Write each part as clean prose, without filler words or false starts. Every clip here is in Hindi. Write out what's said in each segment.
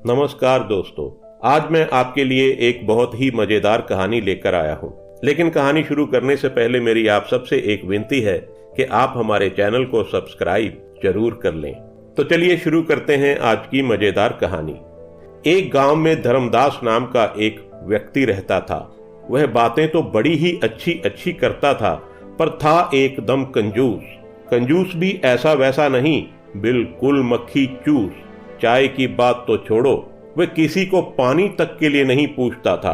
नमस्कार दोस्तों, आज मैं आपके लिए एक बहुत ही मजेदार कहानी लेकर आया हूँ। लेकिन कहानी शुरू करने से पहले मेरी आप सबसे एक विनती है कि आप हमारे चैनल को सब्सक्राइब जरूर कर लें। तो चलिए शुरू करते हैं आज की मजेदार कहानी। एक गांव में धर्मदास नाम का एक व्यक्ति रहता था। वह बातें तो बड़ी ही अच्छी अच्छी करता था, पर था एकदम कंजूस। कंजूस भी ऐसा वैसा नहीं, बिल्कुल मक्खी चूस। चाय की बात तो छोड़ो, वह किसी को पानी तक के लिए नहीं पूछता था।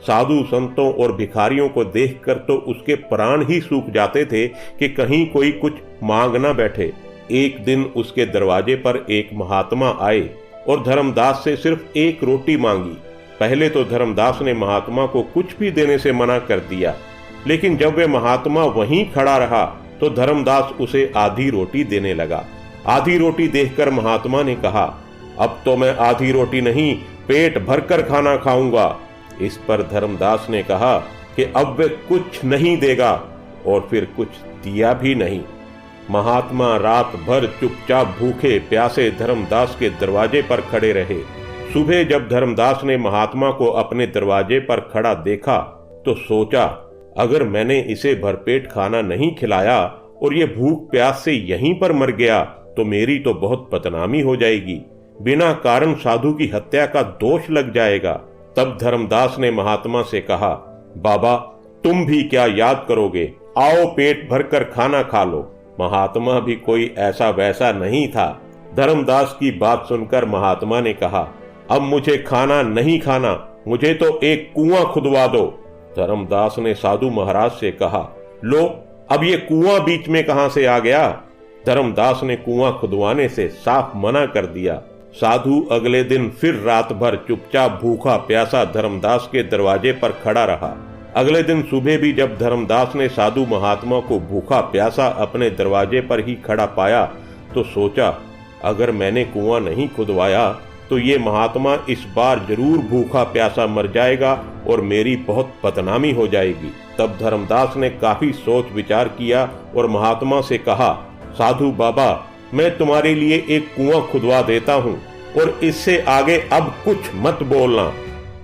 साधु संतों और भिखारियों को देखकर तो उसके प्राण ही सूख जाते थे कि कहीं कोई कुछ मांग ना बैठे। एक दिन उसके दरवाजे पर एक महात्मा आए और धर्मदास से सिर्फ एक रोटी मांगी। पहले तो धर्मदास ने महात्मा को कुछ भी देने से मना कर दिया, लेकिन जब वह महात्मा वहीं खड़ा रहा तो धर्मदास उसे आधी रोटी देने लगा। आधी रोटी देखकर महात्मा ने कहा, अब तो मैं आधी रोटी नहीं, पेट भरकर खाना खाऊंगा। इस पर धर्मदास ने कहा कि अब वह कुछ नहीं देगा, और फिर कुछ दिया भी नहीं। महात्मा रात भर चुपचाप भूखे प्यासे धर्मदास के दरवाजे पर खड़े रहे। सुबह जब धर्मदास ने महात्मा को अपने दरवाजे पर खड़ा देखा तो सोचा, अगर मैंने इसे भरपेट खाना नहीं खिलाया और ये भूख प्यास से यहीं पर मर गया तो मेरी तो बहुत बदनामी हो जाएगी। बिना कारण साधु की हत्या का दोष लग जाएगा। तब धर्मदास ने महात्मा से कहा, बाबा तुम भी क्या याद करोगे, आओ पेट भरकर खाना खा लो। महात्मा भी कोई ऐसा वैसा नहीं था। धर्मदास की बात सुनकर महात्मा ने कहा, अब मुझे खाना नहीं खाना, मुझे तो एक कुआं खुदवा दो। धर्मदास ने साधु महाराज से कहा, लो अब ये कुआं बीच में कहां से आ गया। धर्मदास ने कुआं खुदवाने से साफ मना कर दिया। साधु अगले दिन फिर रात भर चुपचाप भूखा प्यासा धर्मदास के दरवाजे पर खड़ा रहा। अगले दिन सुबह भी जब धर्मदास ने साधु महात्मा को भूखा प्यासा अपने दरवाजे पर ही खड़ा पाया तो सोचा, अगर मैंने कुआं नहीं खुदवाया तो ये महात्मा इस बार जरूर भूखा प्यासा मर जाएगा और मेरी बहुत बदनामी हो जाएगी। तब धर्मदास ने काफी सोच विचार किया और महात्मा से कहा, साधु बाबा मैं तुम्हारे लिए एक कुआं खुदवा देता हूँ और इससे आगे अब कुछ मत बोलना।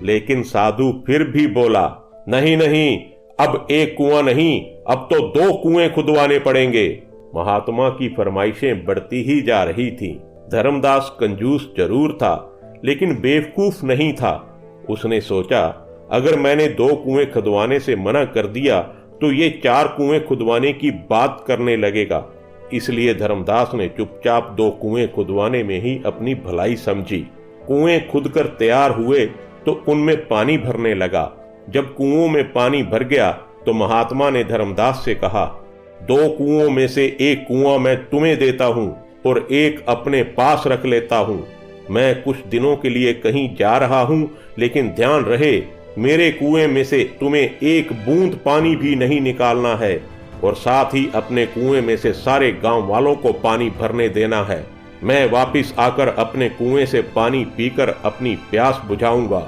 लेकिन साधु फिर भी बोला, नहीं नहीं, अब एक कुआं नहीं, अब तो 2 कुएं खुदवाने पड़ेंगे। महात्मा की फरमाइशें बढ़ती ही जा रही थी। धर्मदास कंजूस जरूर था, लेकिन बेवकूफ नहीं था। उसने सोचा, अगर मैंने 2 कुएं खुदवाने से मना कर दिया तो ये 4 कुएं खुदवाने की बात करने लगेगा। इसलिए धर्मदास ने चुपचाप 2 कुएं खुदवाने में ही अपनी भलाई समझी। कुएं खुदकर तैयार हुए तो उनमें पानी भरने लगा। जब कुओं में पानी भर गया तो महात्मा ने धर्मदास से कहा, 2 कुओं में से एक कुआं मैं तुम्हें देता हूँ और एक अपने पास रख लेता हूँ। मैं कुछ दिनों के लिए कहीं जा रहा हूँ, लेकिन ध्यान रहे मेरे कुएं में से तुम्हें एक बूंद पानी भी नहीं निकालना है, और साथ ही अपने कुएं में से सारे गांव वालों को पानी भरने देना है। मैं वापस आकर अपने कुएं से पानी पीकर अपनी प्यास बुझाऊंगा।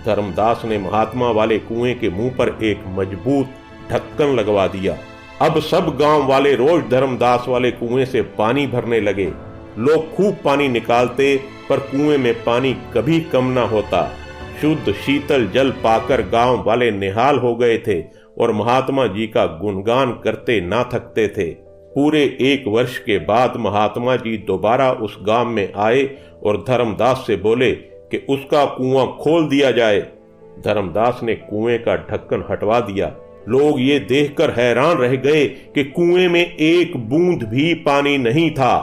धर्मदास ने महात्मा वाले कुएं के मुंह पर एक मजबूत ढक्कन लगवा दिया। अब सब गांव वाले रोज धर्मदास वाले कुएं से पानी भरने लगे। लोग खूब पानी निकालते, पर कुएं में पानी कभी कम न होता। शुद्ध शीतल जल पाकर गांव वाले निहाल हो गए थे और महात्मा जी का गुणगान करते ना थकते थे। पूरे 1 वर्ष के बाद महात्मा जी दोबारा उस गांव में आए और धर्मदास से बोले कि उसका कुआं खोल दिया जाए। धर्मदास ने कुएं का ढक्कन हटवा दिया। लोग ये देखकर हैरान रह गए कि कुएं में एक बूंद भी पानी नहीं था।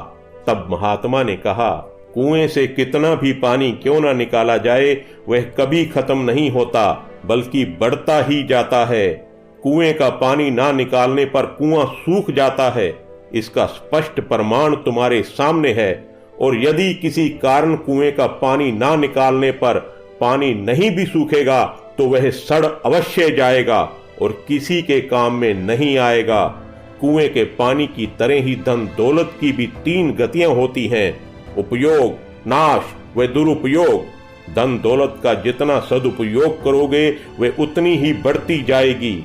तब महात्मा ने कहा, कुएं से कितना भी पानी क्यों ना निकाला जाए, वह कभी खत्म नहीं होता, बल्कि बढ़ता ही जाता है। कुएं का पानी ना निकालने पर कुआं सूख जाता है। इसका स्पष्ट प्रमाण तुम्हारे सामने है। और यदि किसी कारण कुएं का पानी ना निकालने पर पानी नहीं भी सूखेगा तो वह सड़ अवश्य जाएगा और किसी के काम में नहीं आएगा। कुएं के पानी की तरह ही धन दौलत की भी 3 गतियां होती हैं, उपयोग, नाश व दुरुपयोग। धन दौलत का जितना सदुपयोग करोगे वह उतनी ही बढ़ती जाएगी।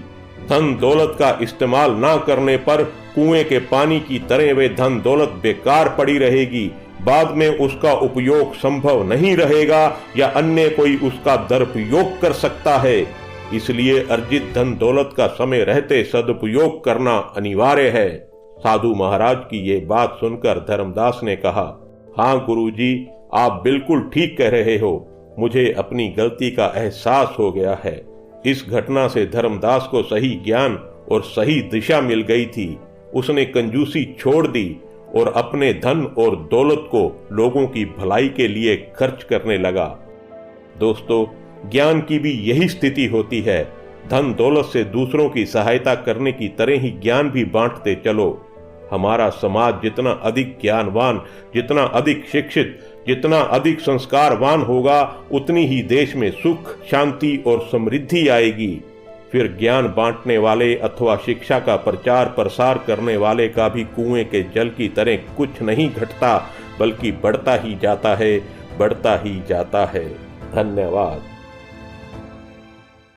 धन दौलत का इस्तेमाल ना करने पर कुएं के पानी की तरह वे धन दौलत बेकार पड़ी रहेगी। बाद में उसका उपयोग संभव नहीं रहेगा या अन्य कोई उसका दुरुपयोग कर सकता है। इसलिए अर्जित धन दौलत का समय रहते सदुपयोग करना अनिवार्य है। साधु महाराज की ये बात सुनकर धर्मदास ने कहा, हाँ गुरुजी, आप बिल्कुल ठीक कह रहे हो। मुझे अपनी गलती का एहसास हो गया है। इस घटना से धर्मदास को सही ज्ञान और सही दिशा मिल गई थी। उसने कंजूसी छोड़ दी और अपने धन और दौलत को लोगों की भलाई के लिए खर्च करने लगा। दोस्तों, ज्ञान की भी यही स्थिति होती है। धन दौलत से दूसरों की सहायता करने की तरह ही ज्ञान भी बांटते चलो। हमारा समाज जितना अधिक ज्ञानवान, जितना अधिक शिक्षित, जितना अधिक संस्कारवान होगा, उतनी ही देश में सुख, शांति और समृद्धि आएगी। फिर ज्ञान बांटने वाले अथवा शिक्षा का प्रचार प्रसार करने वाले का भी कुएं के जल की तरह कुछ नहीं घटता, बल्कि बढ़ता ही जाता है, बढ़ता ही जाता है। धन्यवाद।